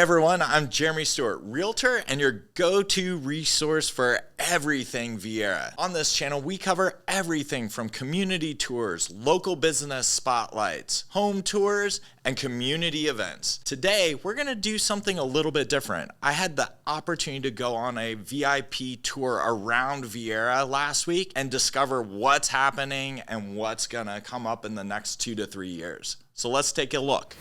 everyone, I'm Jeremy Stewart, Realtor and your go-to resource for everything Viera. On this channel, we cover everything from community tours, local business spotlights, home tours, and community events. Today, we're gonna do something a little bit different. I had the opportunity to go on a VIP tour around Viera last week and discover what's happening and what's gonna come up in the next 2 to 3 years. So let's take a look.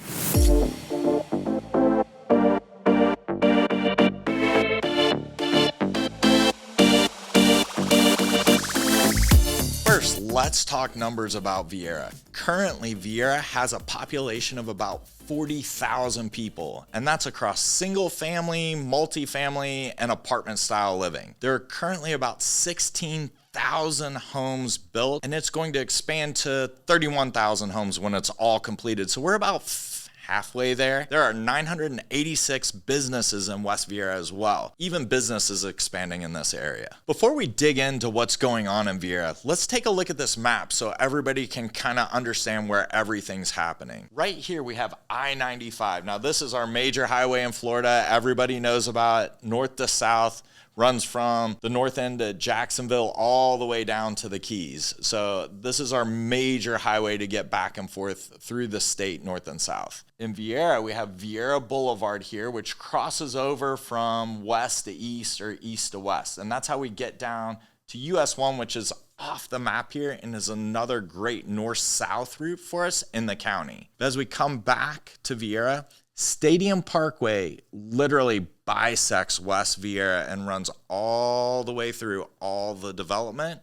First, let's talk numbers about Viera. Currently, Viera has a population of about 40,000 people, and that's across single family, multifamily, and apartment style living. There are currently about 16,000 homes built, and it's going to expand to 31,000 homes when it's all completed. So we're about halfway there. There are 986 businesses in West Viera as well. Even business is expanding in this area. Before we dig into what's going on in Viera, let's take a look at this map so everybody can kind of understand where everything's happening. Right here we have I-95. Now this is our major highway in Florida. Everybody knows about it, north to south. Runs from the north end of Jacksonville all the way down to the Keys. So this is our major highway to get back and forth through the state, north and south. In Viera, we have Viera Boulevard here, which crosses over from west to east or east to west. And that's how we get down to US 1, which is off the map here and is another great north-south route for us in the county. But as we come back to Viera, Stadium Parkway literally bisects West Viera and runs all the way through all the development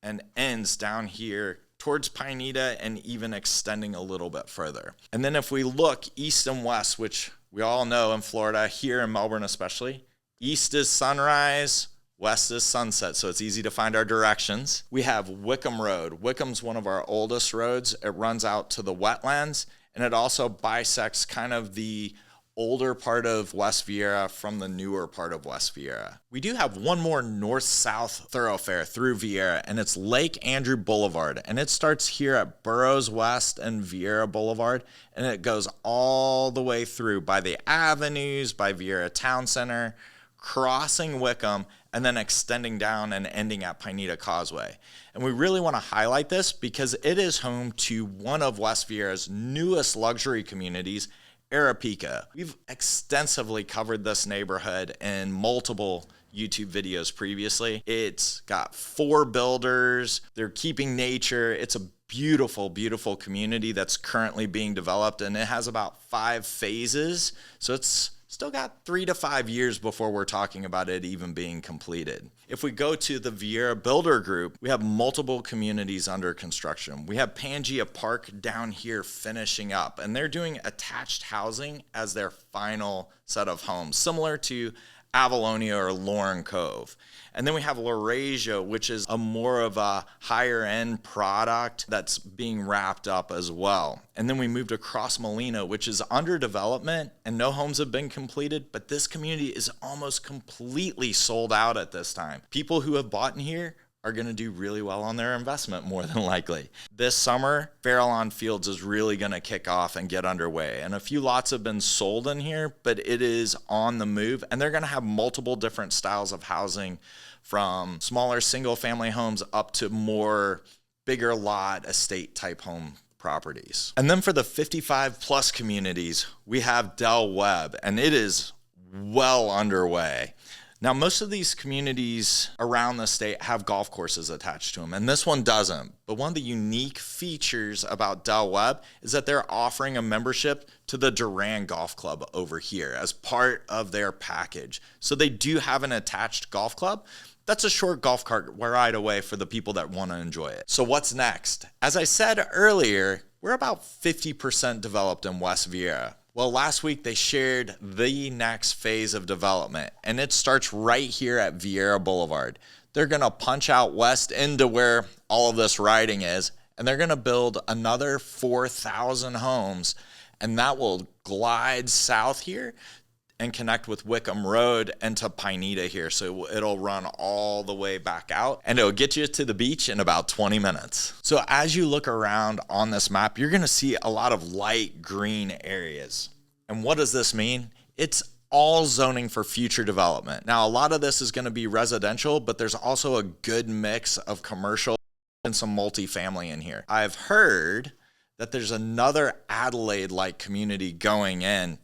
and ends down here towards Pineda and even extending a little bit further. And then if we look east and west, which we all know in Florida, here in Melbourne especially, east is sunrise, west is sunset, so it's easy to find our directions. We have Wickham Road. Wickham's one of our oldest roads. It runs out to the wetlands, and it also bisects kind of the older part of West Viera from the newer part of West Viera. We do have one more north-south thoroughfare through Viera, and it's Lake Andrew Boulevard, and it starts here at Burroughs West and Viera Boulevard, and it goes all the way through by the avenues, by Viera Town Center, crossing Wickham, and then extending down and ending at Pineda Causeway. And we really want to highlight this because it is home to one of West Viera's newest luxury communities, Aripeka. We've extensively covered this neighborhood in multiple YouTube videos previously. It's got 4 builders. They're keeping nature. It's a beautiful, beautiful community that's currently being developed, and it has about 5 phases. So it's still got 3 to 5 years before we're talking about it even being completed. If we go to the Viera Builder Group, we have multiple communities under construction. We have Pangea Park down here finishing up, and they're doing attached housing as their final set of homes, similar to Avalonia or Lauren Cove. And then we have Laurasia, which is a more of a higher end product that's being wrapped up as well. And then we moved to Crossmolina, which is under development and no homes have been completed, but this community is almost completely sold out at this time. People who have bought in here are going to do really well on their investment, more than likely. This summer, Farallon Fields is really going to kick off and get underway. And a few lots have been sold in here, but it is on the move. And they're going to have multiple different styles of housing, from smaller single family homes up to more bigger lot estate type home properties. And then for the 55 plus communities, we have Del Webb, and it is well underway. Now, most of these communities around the state have golf courses attached to them, and this one doesn't. But one of the unique features about Del Webb is that they're offering a membership to the Duran Golf Club over here as part of their package. So they do have an attached golf club. That's a short golf cart ride away for the people that want to enjoy it. So what's next? As I said earlier, we're about 50% developed in West Viera. Well, last week they shared the next phase of development, and it starts right here at Viera Boulevard. They're going to punch out west into where all of this riding is, and they're going to build another 4,000 homes, and that will glide south here and connect with Wickham Road and to Pineda here. So it'll run all the way back out and it'll get you to the beach in about 20 minutes. So as you look around on this map, you're gonna see a lot of light green areas. And what does this mean? It's all zoning for future development. Now, a lot of this is going to be residential, but there's also a good mix of commercial and some multifamily in here. I've heard that there's another Adelaide-like community going in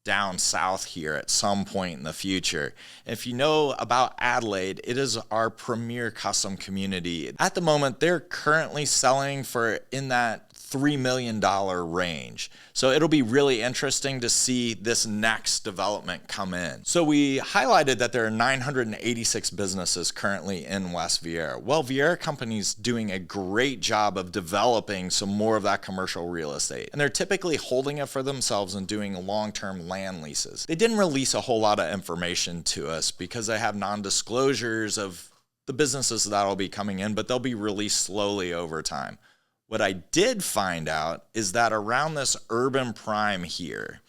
down south here at some point in the future. If you know about Adelaide, it is our premier custom community. At the moment, they're currently selling for in that $3 million range. So it'll be really interesting to see this next development come in. So we highlighted that there are 986 businesses currently in West Viera. Well, Viera Company's doing a great job of developing some more of that commercial real estate. And they're typically holding it for themselves and doing long-term land leases. They didn't release a whole lot of information to us because they have non-disclosures of the businesses that'll be coming in, but they'll be released slowly over time. What I did find out is that around this urban prime here,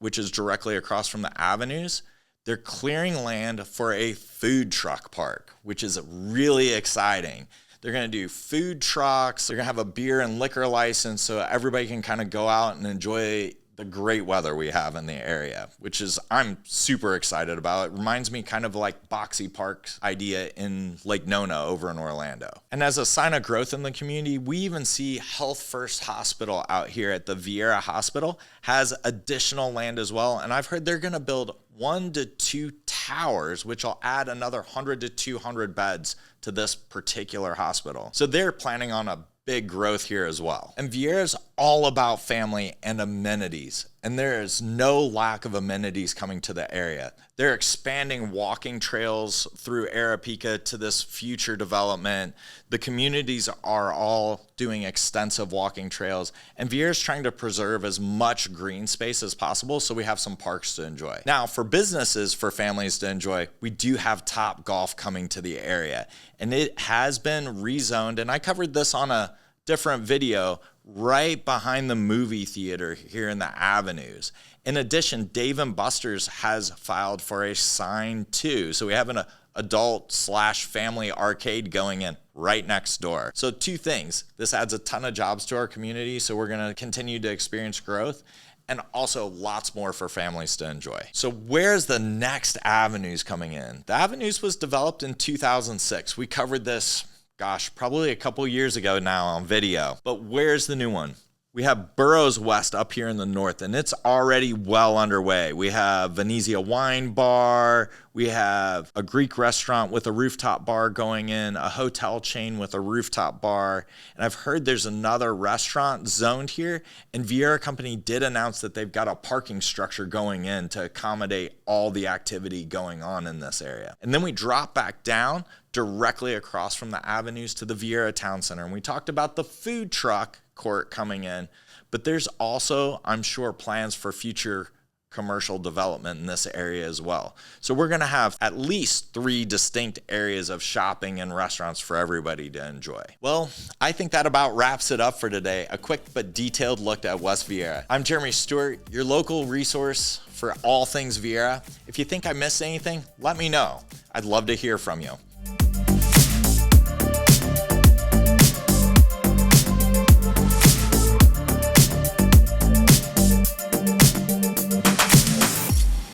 which is directly across from the avenues, they're clearing land for a food truck park, which is really exciting. They're going to do food trucks. They're going to have a beer and liquor license so everybody can kind of go out and enjoy the great weather we have in the area, which is I'm super excited about. It reminds me kind of like Boxy Park's idea in Lake Nona over in Orlando. And as a sign of growth in the community, we even see Health First Hospital out here at the Viera Hospital has additional land as well. And I've heard they're going to build 1 to 2 towers, which will add another 100 to 200 beds to this particular hospital. So they're planning on a big growth here as well. And Viera's all about family and amenities, and there is no lack of amenities coming to the area. They're expanding walking trails through Aripeka to this future development. The communities are all doing extensive walking trails, and Viera's trying to preserve as much green space as possible so we have some parks to enjoy. Now, for businesses, for families to enjoy, we do have Top Golf coming to the area, and it has been rezoned, and I covered this on a different video right behind the movie theater here in the avenues. In addition, Dave & Buster's has filed for a sign too. So we have an adult/family arcade going in right next door. So 2 things. This adds a ton of jobs to our community, so we're going to continue to experience growth, and also lots more for families to enjoy. So where's the next avenues coming in? The avenues was developed in 2006. We covered this, gosh, probably a couple years ago now on video. But where's the new one? We have Burroughs West up here in the north, and it's already well underway. We have Venezia Wine Bar. We have a Greek restaurant with a rooftop bar going in, a hotel chain with a rooftop bar. And I've heard there's another restaurant zoned here. And Viera Company did announce that they've got a parking structure going in to accommodate all the activity going on in this area. And then we drop back down directly across from the avenues to the Viera Town Center. And we talked about the food truck court coming in, but there's also, I'm sure, plans for future commercial development in this area as well. So we're going to have at least 3 distinct areas of shopping and restaurants for everybody to enjoy. Well, I think that about wraps it up for today. A quick but detailed look at West Viera. I'm Jeremy Stewart, your local resource for all things Viera. If you think I missed anything, let me know. I'd love to hear from you.